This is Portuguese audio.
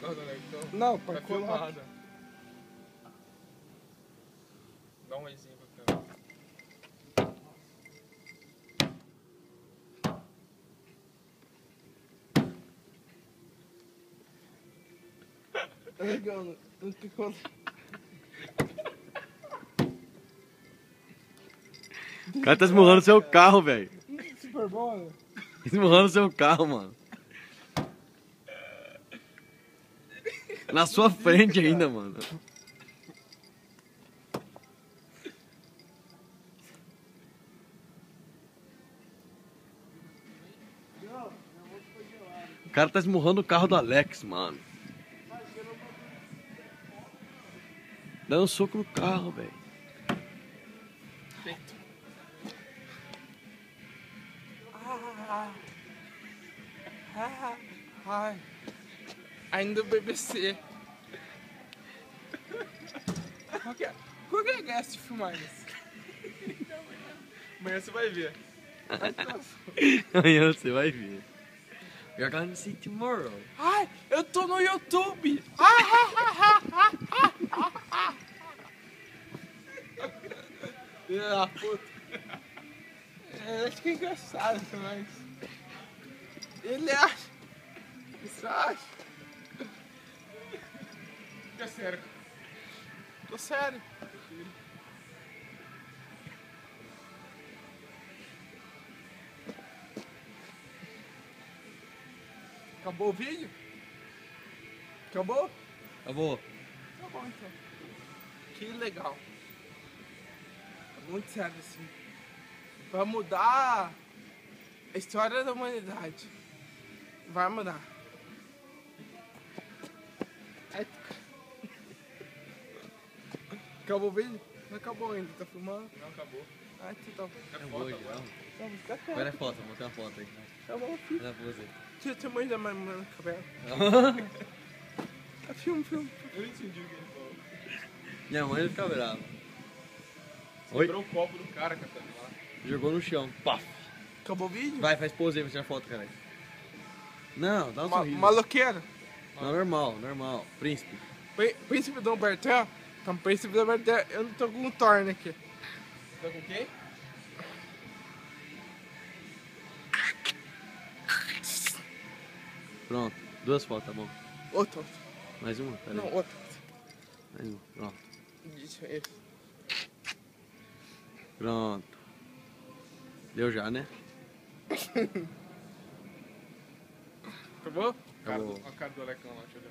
carro do Alecão? Não, Tá parcou lá. filmada. Dá um oizinho pra cá. É legal, não ficou. O cara tá esmurrando seu carro, velho. Super bom, né? Esmurrando seu carro, mano. Na sua frente ainda, mano. O cara tá esmurrando o carro do Alex, mano. Dando um soco no carro, velho. Feito. Ai. Ainda o BBC. Qual que é a graça de filmar isso? Amanhã você vai ver. Amanhã você vai ver. You're gonna see tomorrow. Ai, eu tô no YouTube! Filha da puta. Acho que é engraçado, mas... Ele acha... Isso acha? Fica sério. Tô sério. Acabou o vídeo? Acabou? Acabou. Tá bom então. Que legal. É muito sério assim. Vai mudar a história da humanidade. Vai mudar. Ai, acabou o vídeo? Não acabou ainda, tá filmando? Não acabou. Ah, então tá. Acabou, já. Vamos ficar quieto. Agora é foto, vou botar uma foto aí. Tá bom, filho. Olha pra você. Deixa eu mãe da minha mãe no cabelo. Filme. Eu não entendi o que ele falou. Minha mãe fica brava. Você quebrou o copo do cara, Catarina. Jogou no chão. Paf. Acabou o vídeo? Vai, faz pose aí pra tirar foto, caralho. Não, dá um sorriso. Maloqueiro. Não, normal. Príncipe. Príncipe Dom Bertel? Então, Príncipe Dom Bertel, eu não tô com um torno aqui. Tá com quem? Pronto. 2 fotos, tá bom. Outro. Mais uma? Pera Não, aí. outro. Mais uma. Pronto. Isso. Pronto. Deu já, né? Acabou? Acabou. A cara do Alecão lá, deixa eu ver.